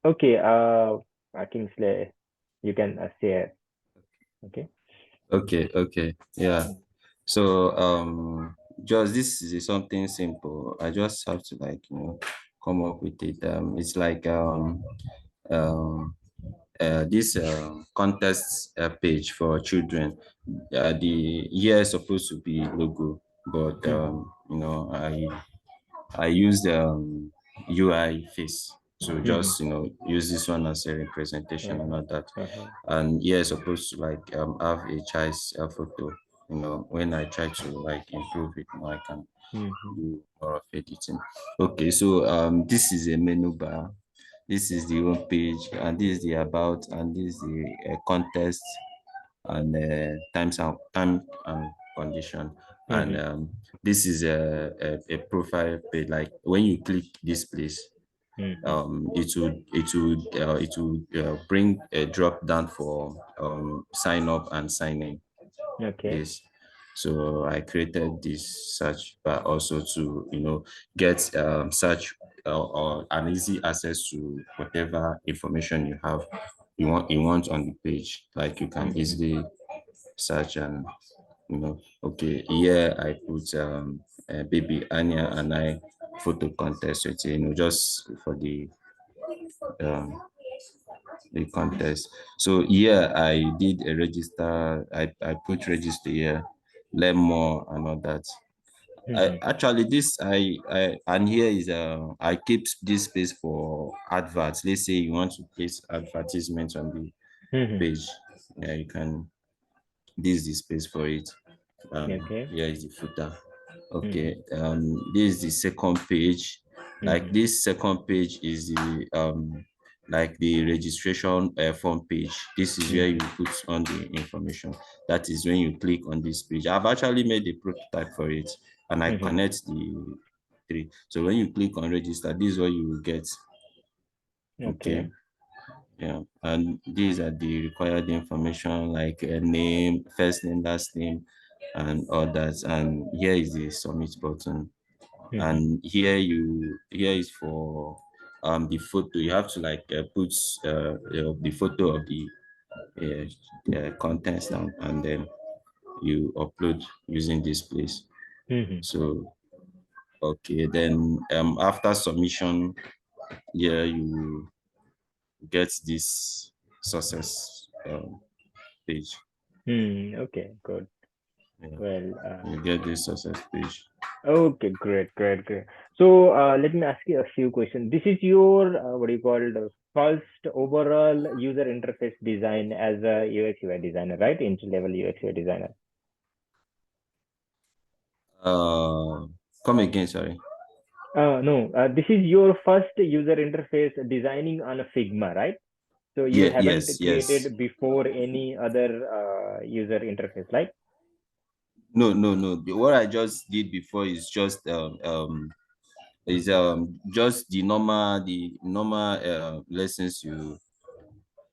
Okay, Kingsley, you can share. Okay. Okay, okay, yeah. Mm, So just this is something simple. I just have to like come up with it. It's like um this contest page for children. The year is supposed to be logo, but mhm, I used UI face to mhm. just use this one as a representation and Uh-huh. all that. Uh-huh. And yeah, supposed to like have a child's photo. When I try to like improve it, I can Mhm, do more of editing. Okay, so this is a menu bar. This is the home page, and this is the about, and this is the contest, and time and condition. And mhm, this is a profile page. Like when you click this place, mhm. it will bring a drop down for sign up and sign in. Okay. This. So I created this search bar also to get search or an easy access to whatever information you want on the page. Like you can Mhm, easily search and okay, here I put baby Anya and I photo contest with just for um the contest. So here I did a register. I put register here, learn more and all that. I mhm, actually this I and here is I keep this space for adverts. Let's say you want to place advertisement on the mhm. page. Yeah, you can. This is the space for it. Okay. Here is the footer. Mhm, Okay. This is the second page. Like mhm, this second page is the like the registration form page. This is where you mhm, put on the information. That is when you click on this page. I've actually made a prototype for it, and I mhm. connect the three. So when you click on register, this is what you will get. Okay. Okay. Yeah, and these are the required information like a name, first name, last name, and all that. And here is the submit button. Mhm, And here is for the photo. You have to like put the photo of the contents down, and then you upload using this place. mhm, So okay, then after submission, here you get this success page. Okay, good. Yeah, Well, you get this success page. okay, great, great, great. So, let me ask you a few questions. This is your, what do you call it, first overall user interface design as a UX UI designer, right? Entry level UX UI designer. Uh, Come again, sorry. No, this is your first user interface designing on a Figma, right? So you Yeah, haven't yes, yes. created before any other user interface, right? No, no, no. What I just did before is just the normal lessons you.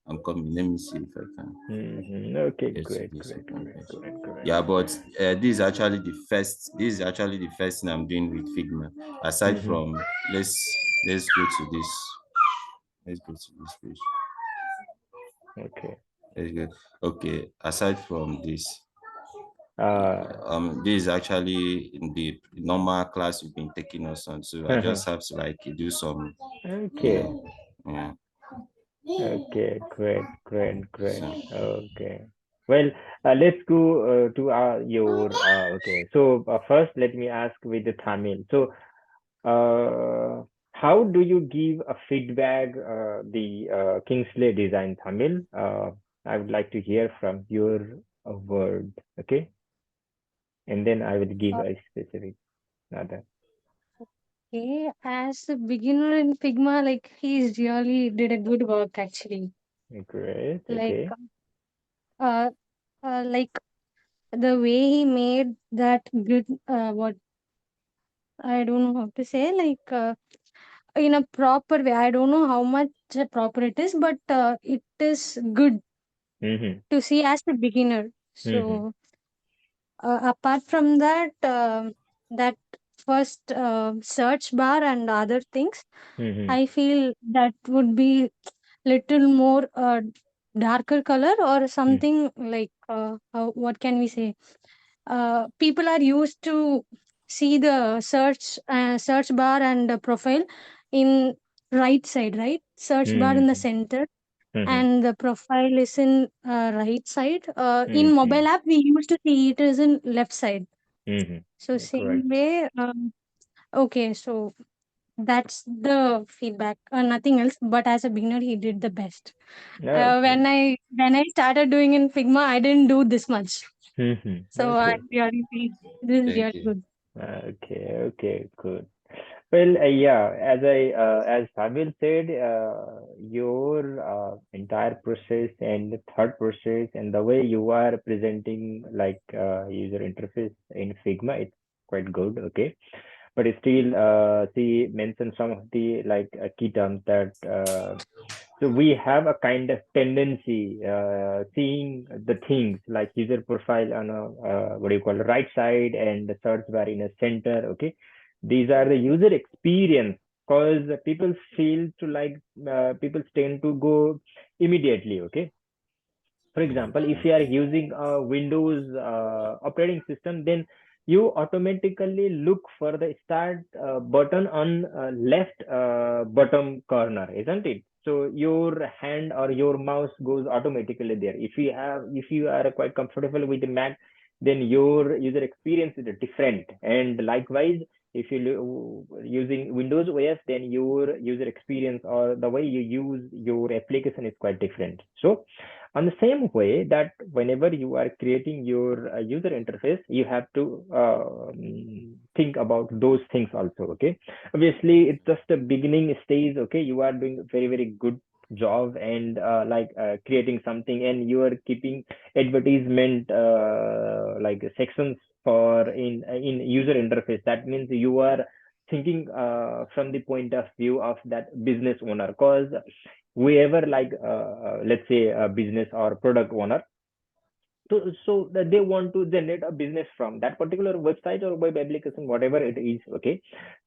I'm coming. Let me see if I can Okay, get to great, this great, second great, page. great, great. Yeah, but this is actually the first. This is actually the first thing I'm doing with Figma. Aside Mm-hmm. from let's let's go to this. Let's go to this page. Okay. Let's go. Okay. Aside from this, Uh, this is actually in the normal class you've been taking us on. So I uh-huh. just have to like do some, you Okay. know, yeah. Okay, great, great, great. So Okay. Well, let's go to your okay. So first, let me ask with the Tamil. So, how do you give a feedback the Kingsley design Tamil? I would like to hear from your word, okay? And then I will give a specific another. Okay, as a beginner in Figma, like he's really did a good work actually. Great, Like, okay. uh, like the way he made that good. What I don't know how to say. Like, in a proper way. I don't know how much proper it is, but it is good Mm-hmm. to see as a beginner. Mm-hmm. So, apart from that, that. first search bar and other things, Mm-hmm. I feel that would be little more darker color or something like what can we say? People are used to see the search bar and profile in right side, right? Search bar in the Mm-hmm. center Mm-hmm. and the profile is in right side. In Mm-hmm. mobile app, we used to see it is in left side. So Mm-hmm. same Correct. way. Okay, so that's the feedback. Nothing else. But as a beginner, he did the best. Okay. When I started doing in Figma, I didn't do this much. Mm-hmm. So I Okay. really feel this is Thank really you. good. Okay. Okay. Good. Well, yeah, as Sabil said, your entire process and the thought process and the way you are presenting like user interface in Figma, it's quite good. Okay, but still, she mentioned some of the like key terms that so we have a kind of tendency seeing the things like user profile on a what do you call it, right side and the search bar in a center. Okay, these are the user experience because people feel to like people tend to go immediately. Okay, for example, if you are using a Windows operating system, then you automatically look for the start button on left bottom corner, isn't it? So your hand or your mouse goes automatically there. If you are quite comfortable with the Mac, then your user experience is different. And likewise, if you using Windows OS, then your user experience or the way you use your application is quite different. So on the same way that whenever you are creating your user interface, you have to think about those things also. Okay, obviously it's just a beginning stage. Okay, you are doing a very very good job and creating something, and you are keeping advertisement like sections for in user interface. That means you are thinking from the point of view of that business owner, because whoever like let's say a business or product owner, so that they want to generate a business from that particular website or web application, whatever it is. Okay,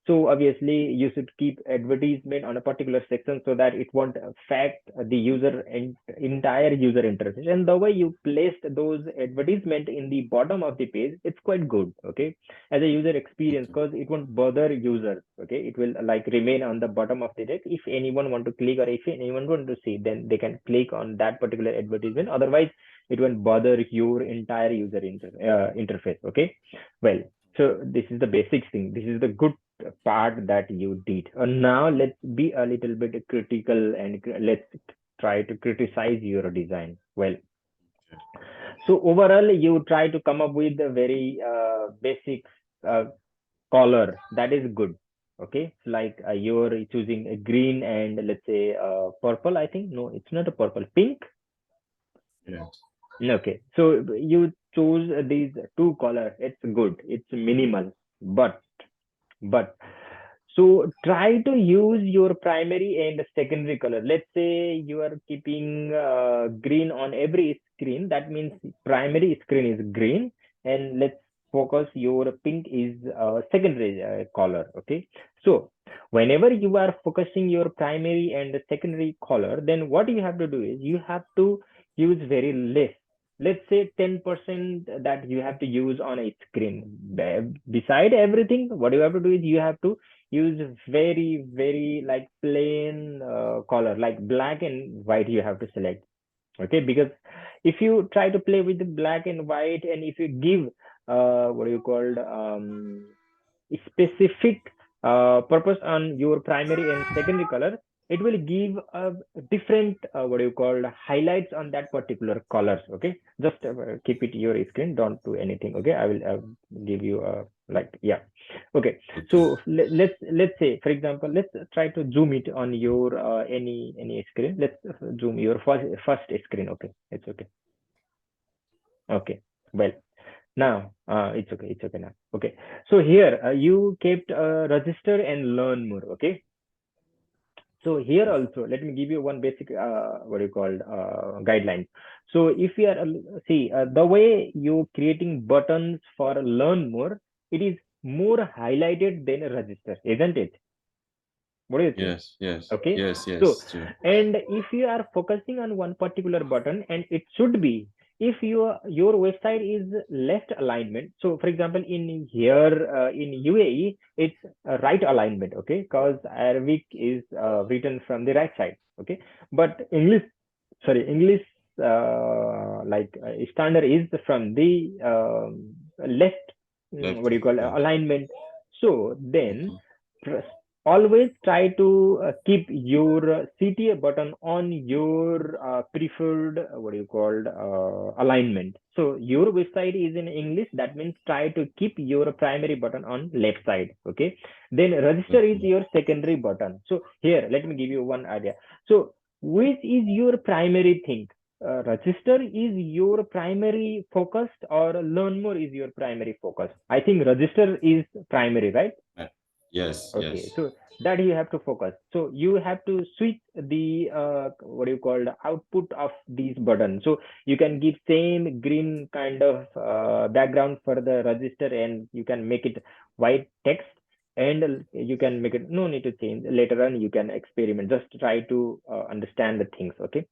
so obviously you should keep advertisement on a particular section so that it won't affect the user and entire user interface. And the way you placed those advertisement in the bottom of the page, it's quite good. Okay, as a user experience, because it won't bother users. Okay, it will like remain on the bottom of the text. If anyone want to click or if anyone want to see, then they can click on that particular advertisement. Otherwise it won't bother your entire interface. Okay, well, so this is the basic thing. This is the good part that you did. Now let's be a little bit critical and let's try to criticize your design. Well, so overall you try to come up with a very basic uh, color that is good. Okay, so like you're choosing a green and let's say purple. I think no, it's not a purple, pink. Yeah. Okay, so you choose these two colors. It's good. It's minimal, but so try to use your primary and secondary color. Let's say you are keeping green on every screen. That means primary screen is green, and let's focus your pink is secondary color. Okay, so whenever you are focusing your primary and secondary color, then what you have to do is you have to use very less. Let's say 10% that you have to use on a screen. Beside everything, what you have to do is you have to use very very like plain color, like black and white you have to select. Okay, because if you try to play with the black and white, and if you give what do you called specific purpose on your primary and secondary color, it will give a different what do you call highlights on that particular colors. Okay, just keep it your screen, don't do anything. Okay, I will give you a like yeah. Okay, Okay. so let's say for example, let's try to zoom it on your any screen. Let's zoom your first screen. Okay, it's okay. Okay, well, now it's okay now. Okay, so here you kept register and learn more. Okay, so here also let me give you one basic what do you call guideline. So if you are see the way you creating buttons for learn more, it is more highlighted than a register, isn't it? What do you think? Yes, yes, Okay, yes, so yes, true. and if you are focusing on one particular button, and it should be, if your website is left alignment, so for example in here in UAE it's right alignment, okay, because Arabic is written from the right side, okay, but English, sorry, English standard is from the left, Left. what do you call Yeah. alignment. So then Okay. always try to keep your CTA button on your preferred what do you call alignment. So your website is in English, that means try to keep your primary button on left side, okay. Then register is Okay. your secondary button. So here let me give you one idea. So which is your primary thing? Register is your primary focus, or learn more is your primary focus? I think register is primary, right? Uh, Yes, Okay, yes. so that you have to focus. So you have to switch the what do you call the output of these buttons. So you can give same green kind of background for the register, and you can make it white text, and you can make it no need to change. Later on, you can experiment. Just try to understand the things. Okay,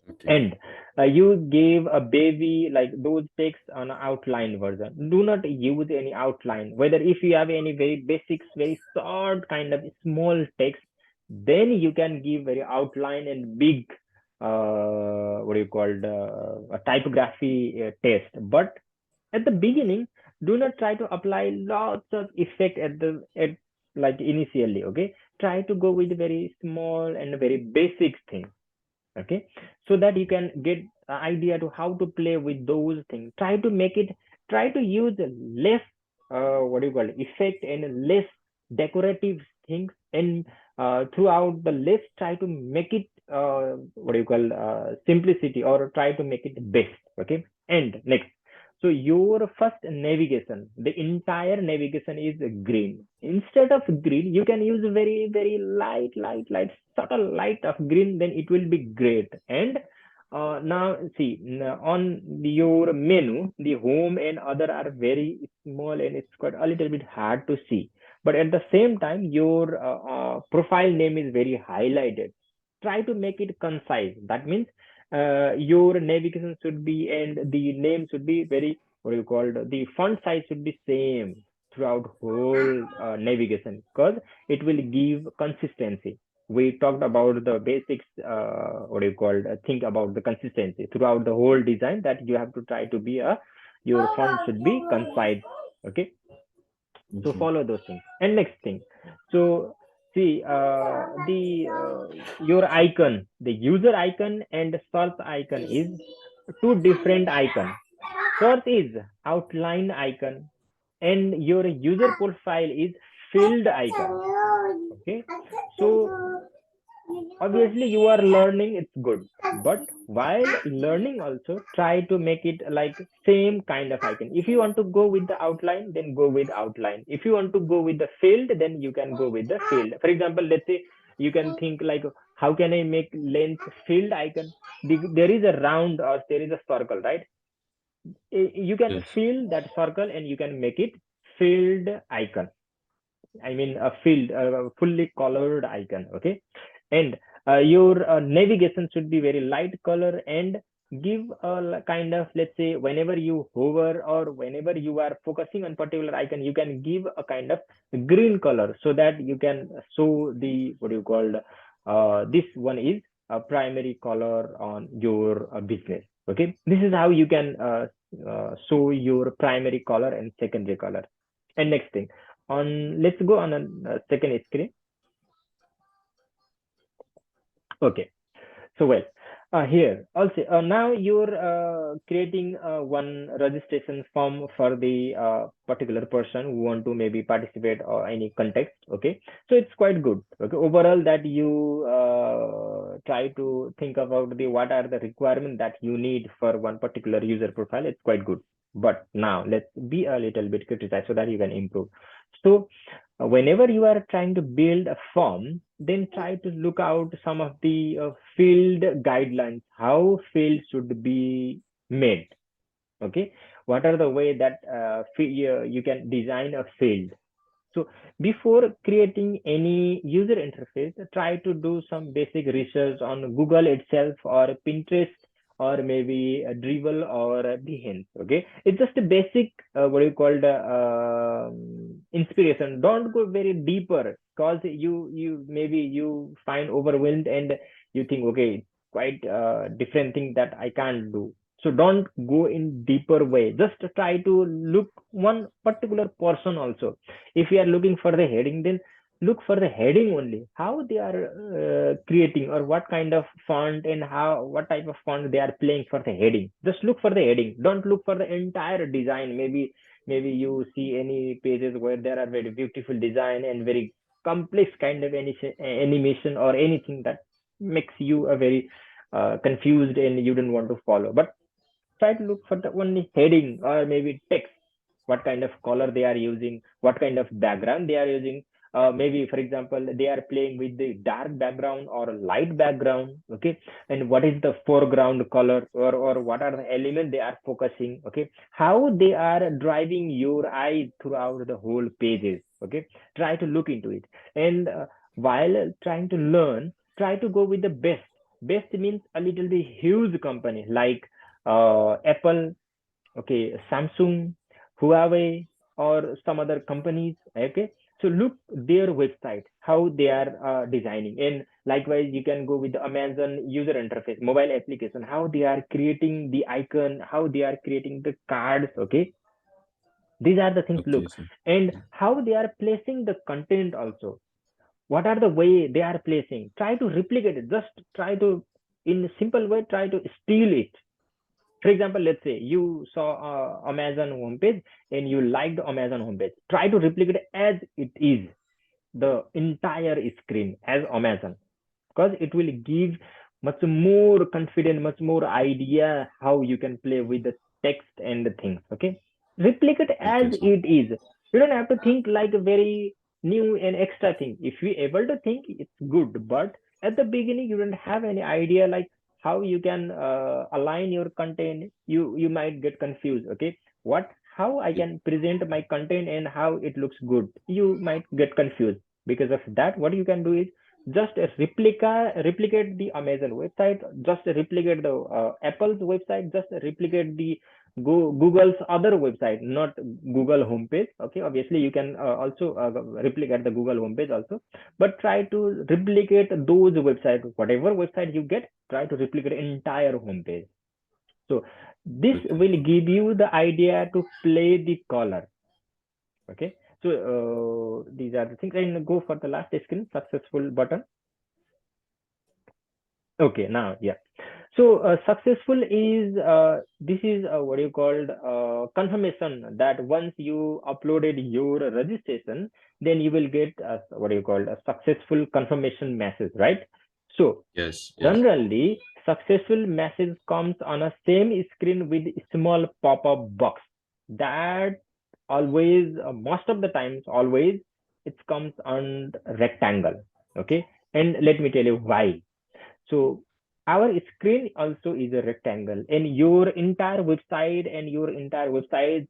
Okay. and you gave a baby like those text on outline version. Do not use any outline. Whether if you have any very basics, very short kind of small text, then you can give very outline and big what do you call a typography test. But at the beginning, do not try to apply lots of effect at like initially. Okay, try to go with very small and very basic things, okay, so that you can get an idea to how to play with those things. Try to use less what do you call it, effect and less decorative things, and throughout the list try to make it what do you call simplicity, or try to make it best, okay. And next, so your first navigation, the entire navigation is green. Instead of green, you can use very very light subtle light of green, then it will be great. And now see, on your menu, the home and other are very small, and it's quite a little bit hard to see. But at the same time, your profile name is very highlighted. Try to make it concise. That means your navigation should be, and the name should be very, what do you call it, the font size should be same throughout whole navigation, because it will give consistency. We talked about the basics, what do you call it, think about the consistency throughout the whole design, that you have to try to be a, your font should be concise, okay. So Okay. follow those things. And next thing, so see the your icon, the user icon and search icon is two different icon. Search is outline icon, and your user profile is filled icon, okay. So obviously you are learning, it's good, but while learning also try to make it like same kind of icon. If you want to go with the outline, then go with outline. If you want to go with the field, then you can go with the field. For example, let's say you can think like, how can I make length field icon? There is a round or there is a circle, right? You can Yes. fill that circle and you can make it filled icon. I mean a field, a fully colored icon. Okay, and your navigation should be very light color, and give a kind of, let's say, whenever you hover or whenever you are focusing on particular icon, you can give a kind of green color, so that you can show the, what do you call, this one is a primary color on your business. Okay, this is how you can show your primary color and secondary color. And next thing, on let's go on a second screen. Okay, so well, here also now you're creating one registration form for the particular person who want to maybe participate or any context. Okay, so it's quite good. Okay, overall that you try to think about the what are the requirements that you need for one particular user profile. It's quite good. But now let's be a little bit criticized so that you can improve. So whenever you are trying to build a form, then try to look out some of the field guidelines, how field should be made. Okay, what are the way that you can design a field. So before creating any user interface, try to do some basic research on Google itself or Pinterest or maybe a Dribbble or a Behance. Okay, it's just a basic what do you call the inspiration. Don't go very deeper because you maybe you find overwhelmed and you think okay, it's quite different thing that I can't do. So don't go in deeper way. Just try to look one particular person also. If you are looking for the heading, then look for the heading only, how they are creating or what kind of font and how what type of font they are playing for the heading. Just look for the heading, don't look for the entire design. Maybe you see any pages where there are very beautiful design and very complex kind of animation or anything that makes you a very confused and you don't want to follow. But try to look for the only heading or maybe text, what kind of color they are using, what kind of background they are using. Maybe for example they are playing with the dark background or light background, okay, and what is the foreground color, or what are the elements they are focusing, okay, how they are driving your eye throughout the whole pages, okay. Try to look into it. And while trying to learn, try to go with the best. Best means a little bit huge company like Apple, okay, Samsung, Huawei, or some other companies. Okay, so look their website, how they are designing, and likewise you can go with the Amazon user interface, mobile application, how they are creating the icon, how they are creating the cards. Okay, these are the things. Okay, Look, sir. and how they are placing the content also. What are the way they are placing? Try to replicate it. Just try to, in a simple way, try to steal it. For example, let's say you saw Amazon homepage and you liked Amazon homepage. Try to replicate it as it is, the entire screen as Amazon, because it will give much more confident, much more idea how you can play with the text and the things. Okay, replicate as Okay, sir. it is. You don't have to think like a very new and extra thing. If you able to think, it's good. But at the beginning, you don't have any idea like how you can align your content. You might get confused. Okay, what, how I Okay. can present my content and how it looks good. You might get confused. Because of that, what you can do is just replicate the Amazon website, just replicate the Apple's website, just replicate the Google's other website, not Google homepage. Okay, obviously you can also replicate the Google homepage also, but try to replicate those websites. Whatever website you get, try to replicate entire homepage. So this Okay. will give you the idea to play the color. Okay, so these are the things. And go for the last screen, successful button. Okay, now, yeah. So successful is this is what you called confirmation that once you uploaded your registration, then you will get what you called a successful confirmation message, right? So Yes, yes. generally, successful message comes on a same screen with a small pop-up box. That always, most of the times, always it comes on rectangle. Okay, and let me tell you why. So our screen also is a rectangle, and your entire website and your entire website's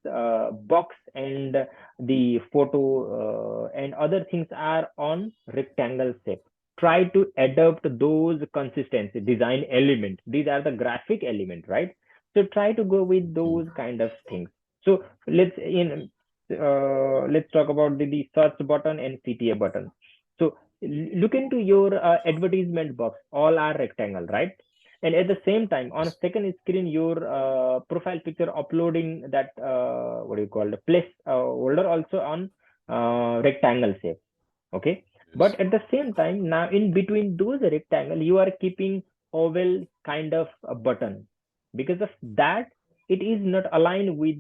box and the photo and other things are on rectangle shape. Try to adopt those consistency design elements. These are the graphic element, right? So try to go with Okay. those kind of things. So let's talk about the search button and CTA button. So look into your advertisement box, all are rectangle, right? And at the same time on a Yes. second screen your profile picture uploading that what do you call the place holder also on rectangle shape. Okay, Yes. but at the same time now in between those rectangle you are keeping oval kind of a button. Because of that, it is not aligned with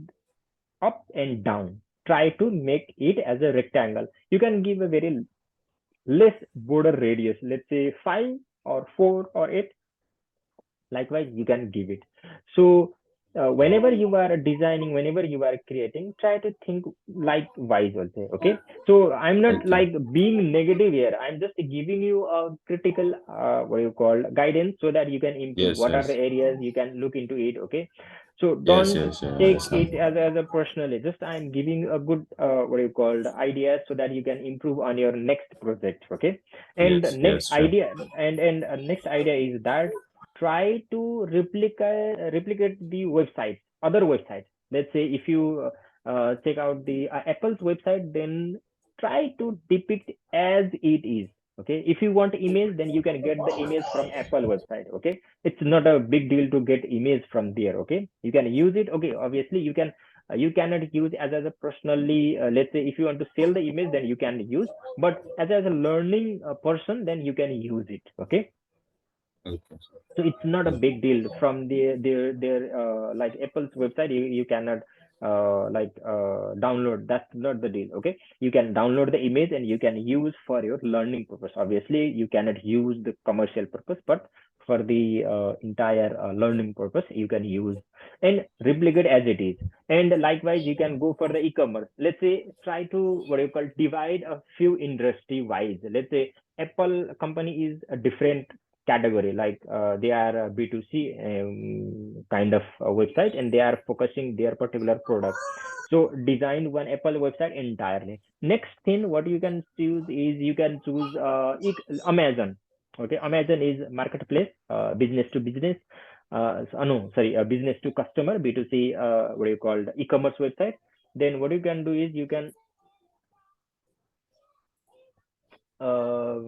up and down. Try to make it as a rectangle. You can give a very less border radius, let's say 5 or 4 or 8. Likewise you can give it. So whenever you are designing, whenever you are creating, try to think like wise also. Okay, so I'm not Okay. like being negative here. I'm just giving you a critical what you call guidance, so that you can improve. Yes, What are the yes. areas you can look into it? Okay, so Yes, don't yes, I take understand. it as a personally. Just I'm giving a good what you call ideas, so that you can improve on your next project. Okay, and Yes, next yes, sure. idea, and next idea is that try to replicate the websites, other websites. Let's say if you check out the Apple's website, then try to depict as it is. Okay, if you want image, then you can get the image from Apple website. Okay, it's not a big deal to get image from there. Okay, you can use it. Okay, obviously you cannot use as a personally, let's say if you want to sell the image, then you can use, but as a learning person, then you can use it. Okay, Okay. so it's not a big deal from their like Apple's website. You cannot download. That's not the deal. Okay, you can download the image and you can use for your learning purpose. Obviously you cannot use the commercial purpose, but for the entire learning purpose you can use and replicate as it is. And likewise you can go for the e-commerce. Let's say try to what you call divide a few industry wise. Let's say Apple company is a different category, like they are a B2C kind of website, and they are focusing their particular product. So design one Apple website entirely. Next thing what you can choose is you can choose Amazon. Okay, Amazon is marketplace, business to business, no sorry, business to customer, B2C, what do you call, e-commerce website. Then what you can do is you can uh,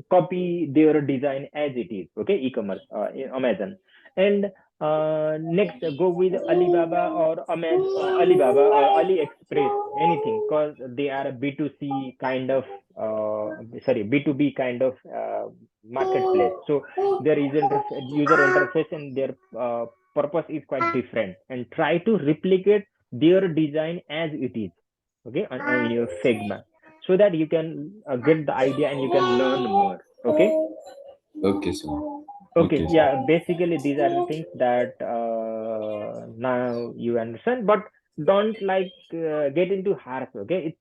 copy their design as it is. Okay, e-commerce, in Amazon. And next go with Alibaba or Alibaba or AliExpress, anything, because they are a B2C kind of sorry, B2B kind of marketplace. So their user interface and their purpose is quite different, and try to replicate their design as it is. Okay, in your Figma, so that you can get the idea and you can learn more. Okay, Okay, sir. okay, Okay, sir. yeah, basically these are the things that now you understand, but don't like get into harsh. Okay,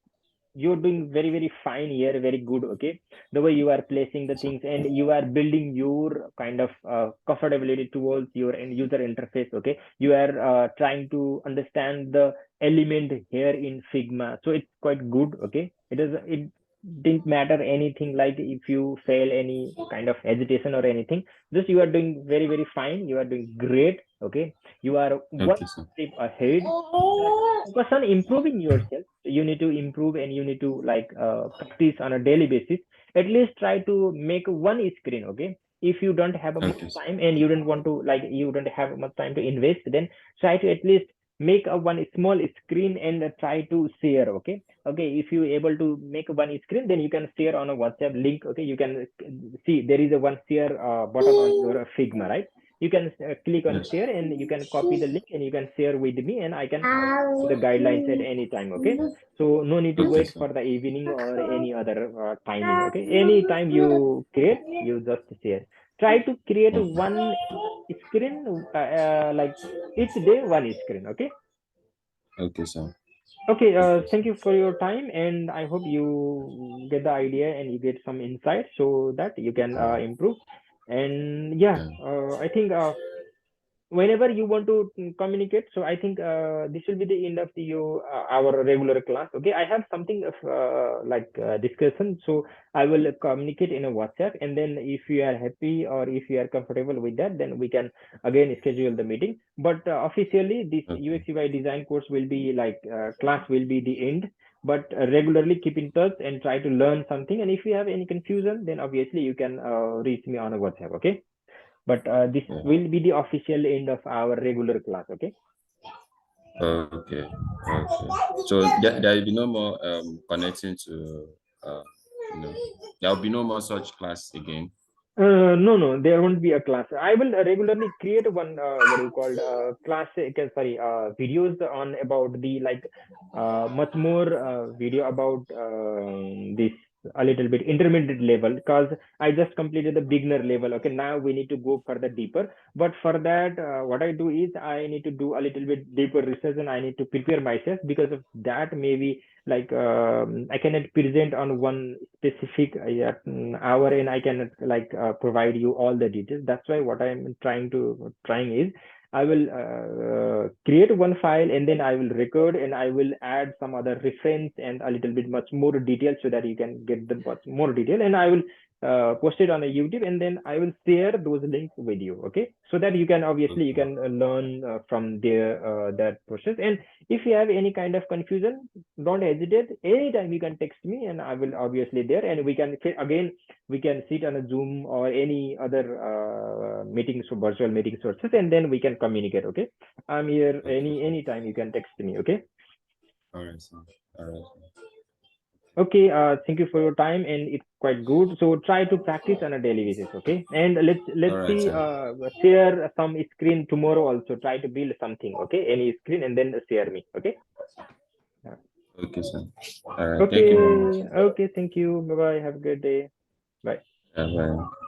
you're doing very very fine here, very good. Okay, the way you are placing the things and you are building your kind of comfortability towards your end user interface. Okay, you are trying to understand the element here in Figma, so it's quite good. Okay, it didn't matter anything, like if you fail any kind of hesitation or anything, just you are doing very very fine, you are doing great. Okay, you are one Okay, sir. step ahead. Focus on improving yourself. You need to improve, and you need to like practice on a daily basis. At least try to make one screen. Okay, if you don't have a much Okay, sir. time and you don't want to, like, you don't have much time to invest, then try to at least make a one small screen and try to share. Okay, okay, if you able to make one screen, then you can share on a WhatsApp link. Okay, you can see there is a one share button on your Figma, right? You can click on Yes. share and you can copy the link and you can share with me, and I can the guidelines at any time. Okay, so no need to Okay, wait sir. for the evening or any other timing. Okay, anytime you create, you just share. Try to create Okay. one screen, like each day one screen. Okay, Okay, sir. okay, Okay, thank sir. you for your time, and I hope you get the idea and you get some insight so that you can improve. And yeah, Yeah. I think whenever you want to communicate, so I think this will be the end of our regular class. Okay, I have something of discussion, so I will communicate in a WhatsApp, and then if you are happy or if you are comfortable with that, then we can again schedule the meeting. But officially this Okay. UX/UI design course will be like class will be the end, but regularly keep in touch and try to learn something. And if you have any confusion, then obviously you can reach me on a WhatsApp. Okay, but this Yeah. will be the official end of our regular class. Okay, Okay. Okay. So there will be no more connecting to you know there will be no more such class again. no, there won't be a class. I will regularly create one what do you call class, sorry, videos on about the like much more video about this a little bit intermediate level, because I just completed the beginner level. Okay, now we need to go further deeper. But for that, what I do is I need to do a little bit deeper research, and I need to prepare myself. Because of that, maybe like I cannot present on one specific hour, and I cannot like provide you all the details. That's why what I'm trying is I will create one file, and then I will record, and I will add some other reference and a little bit much more detail, so that you can get the much more detail, and I will post it on a YouTube, and then I will share those links with you. Okay, so that you can obviously you Okay. can learn from there that process. And if you have any kind of confusion, don't hesitate. Anytime you can text me, and I will obviously there, and we can again we can sit on a Zoom or any other meetings or virtual meeting sources, and then we can communicate. Okay, I'm here Okay. anytime you can text me. Okay. All right, sir. All right. Okay, thank you for your time, and it's quite good. So try to practice on a daily basis, okay? And All let's right, see, sir. share some screen tomorrow also. Try to build something, okay? Any screen, and then share me, okay? Okay, sir. All right. Thank you very much. Okay, okay. Thank you. Bye bye. Have a good day. Bye. Bye bye.